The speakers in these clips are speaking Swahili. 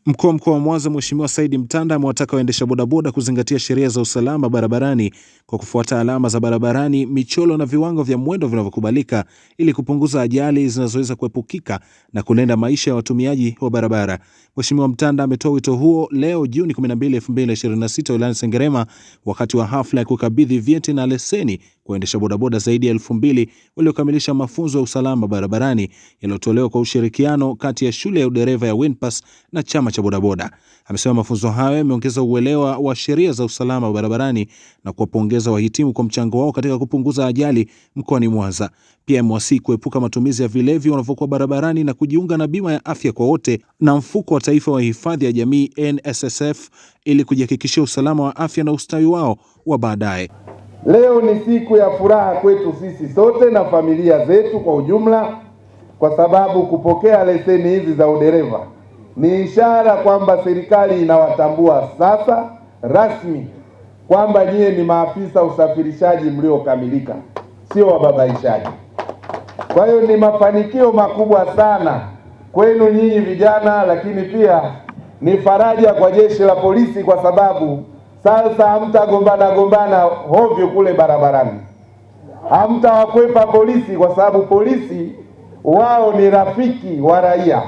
Mkuu wa Mkoa wa Mwanza Mheshimiwa Said Mtanda amewataka waendesha bodaboda kuzingatia sheria za usalama barabarani kwa kufuata alama za barabarani, michoro na viwango vya mwendo vinavyokubalika ili kupunguza ajali zinazoweza kuepukika na kulinda maisha ya watumiaji wa barabara. Mheshimiwa Mtanda ametoa wito huo leo Juni 12, 2026 wilayani Sengerema wakati wa hafla ya kukabidhi vyeti na leseni kwa waendesha bodaboda zaidi ya 2000 waliokamilisha mafunzo ya usalama barabarani yaliyotolewa kwa ushirikiano kati ya shule ya udereva ya Winpass na chama cha bodaboda. Amesema mafunzo hayo yameongeza uelewa wa sheria za usalama barabarani na kuwapongeza wahitimu kwa mchango wao katika kupunguza ajali mkoani Mwanza. Pia amewasihi kuepuka matumizi ya vilevi wanapokuwa barabarani na kujiunga na bima ya afya kwa wote na mfuko wa taifa wa hifadhi ya jamii NSSF ili kujihakikishia usalama wa afya na ustawi wao wa baadaye. Leo ni siku ya furaha kwetu sisi sote na familia zetu kwa ujumla, kwa sababu kupokea leseni hizi za udereva ni ishara kwamba serikali inawatambua sasa rasmi kwamba nyie ni maafisa usafirishaji mliokamilika, sio wababaishaji. Kwa hiyo ni mafanikio makubwa sana kwenu nyinyi vijana, lakini pia ni faraja kwa jeshi la polisi, kwa sababu sasa hamtagombana hovyo kule barabarani. Hamtawakwepa polisi, kwa sababu polisi wao ni rafiki wa raia.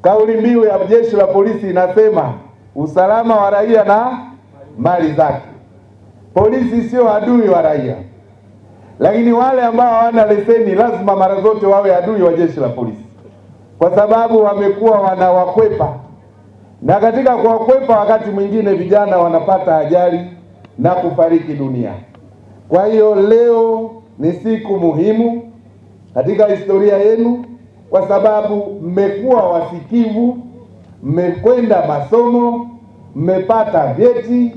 Kauli mbiu ya jeshi la polisi inasema usalama wa raia na mali zake. Polisi sio adui wa raia, lakini wale ambao hawana leseni lazima mara zote wawe adui wa jeshi la polisi, kwa sababu wamekuwa wanawakwepa, na katika kuwakwepa wakati mwingine vijana wanapata ajali na kufariki dunia. Kwa hiyo leo ni siku muhimu katika historia yenu, kwa sababu mmekuwa wasikivu, mmekwenda masomo, mmepata vyeti,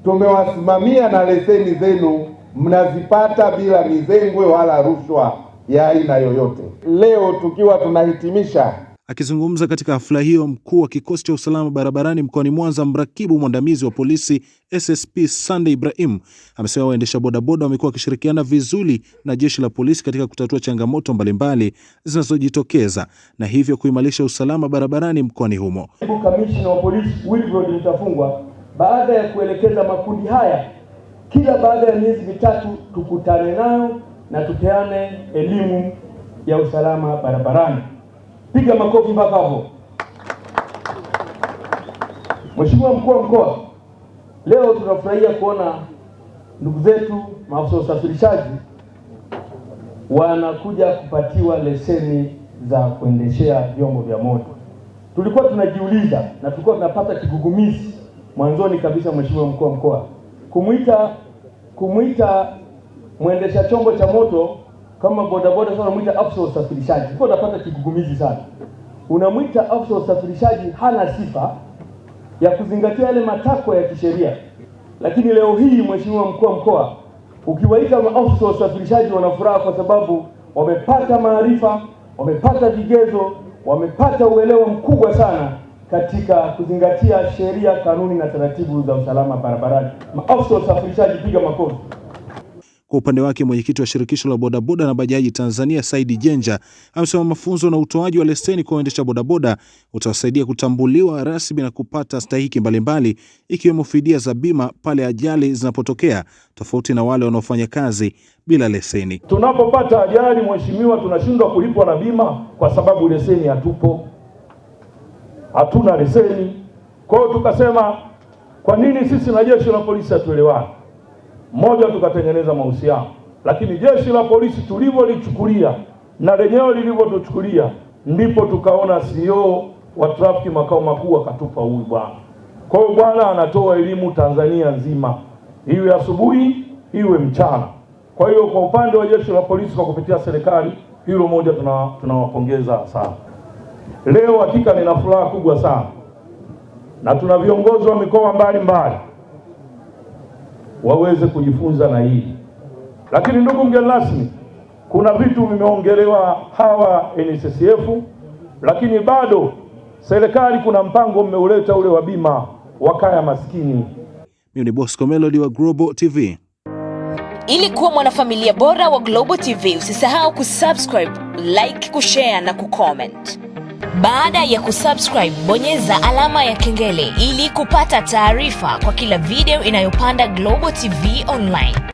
tumewasimamia na leseni zenu mnazipata bila mizengwe wala rushwa ya aina yoyote. Leo tukiwa tunahitimisha. Akizungumza katika hafla hiyo, mkuu wa kikosi cha usalama barabarani mkoani Mwanza, mrakibu mwandamizi wa polisi SSP Sunday Ibrahim, amesema waendesha bodaboda wamekuwa wakishirikiana vizuri na jeshi la polisi katika kutatua changamoto mbalimbali zinazojitokeza na hivyo kuimarisha usalama barabarani mkoani humo. Kamishna wa polisi Wilbrod Mtafungwa, baada ya kuelekeza makundi haya kila baada ya miezi mitatu tukutane nayo na tupeane elimu ya usalama barabarani. Piga makofi mpaka hapo. Mheshimiwa Mkuu wa Mkoa, leo tunafurahia kuona ndugu zetu maafisa usafirishaji wanakuja kupatiwa leseni za kuendeshea vyombo vya moto. Tulikuwa tunajiuliza na tulikuwa tunapata kigugumizi mwanzoni kabisa, Mheshimiwa Mkuu wa Mkoa, kumuita mwendesha chombo cha moto kama bodaboda, sasa unamuita afisa usafirishaji. Kwa unapata kigugumizi sana. Unamuita afisa usafirishaji, hana sifa ya kuzingatia yale matakwa ya kisheria. Lakini leo hii Mheshimiwa Mkuu wa Mkoa, ukiwaita afisa usafirishaji wanafuraha kwa sababu wamepata maarifa, wamepata vigezo, wamepata uelewa mkubwa sana katika kuzingatia sheria, kanuni na taratibu za usalama barabarani. Maafisa usafirishaji, piga makofi. Kwa upande wake, mwenyekiti wa shirikisho la bodaboda na bajaji Tanzania Saidi Jenja amesema mafunzo na utoaji wa leseni kwa waendesha bodaboda utawasaidia kutambuliwa rasmi na kupata stahiki mbalimbali ikiwemo fidia za bima pale ajali zinapotokea, tofauti na wale wanaofanya kazi bila leseni. Tunapopata ajali, mheshimiwa, tunashindwa kulipwa na bima kwa sababu leseni hatuna leseni. Kwa hiyo tukasema, kwa nini sisi na jeshi la polisi hatuelewani? Moja, tukatengeneza mahusiano, lakini jeshi la polisi tulivyolichukulia na lenyewe lilivyotuchukulia, ndipo tukaona CEO wa trafiki makao makuu akatupa huyu bwana. Kwa hiyo bwana anatoa elimu Tanzania nzima, iwe asubuhi iwe mchana. Kwa hiyo kwa upande wa jeshi la polisi kwa kupitia serikali, hilo moja tunawapongeza sana. Leo hakika nina furaha kubwa sana, na tuna viongozi wa mikoa mbalimbali waweze kujifunza na hili. Lakini ndugu mgeni rasmi, kuna vitu vimeongelewa hawa NSSF, lakini bado serikali kuna mpango mmeuleta ule wa bima wa kaya maskini. Mimi ni Bosco Melody wa Global TV. Ili kuwa mwanafamilia bora wa Global TV, usisahau kusubscribe, like, kushare na kucomment. Baada ya kusubscribe, bonyeza alama ya kengele ili kupata taarifa kwa kila video inayopanda Global TV Online.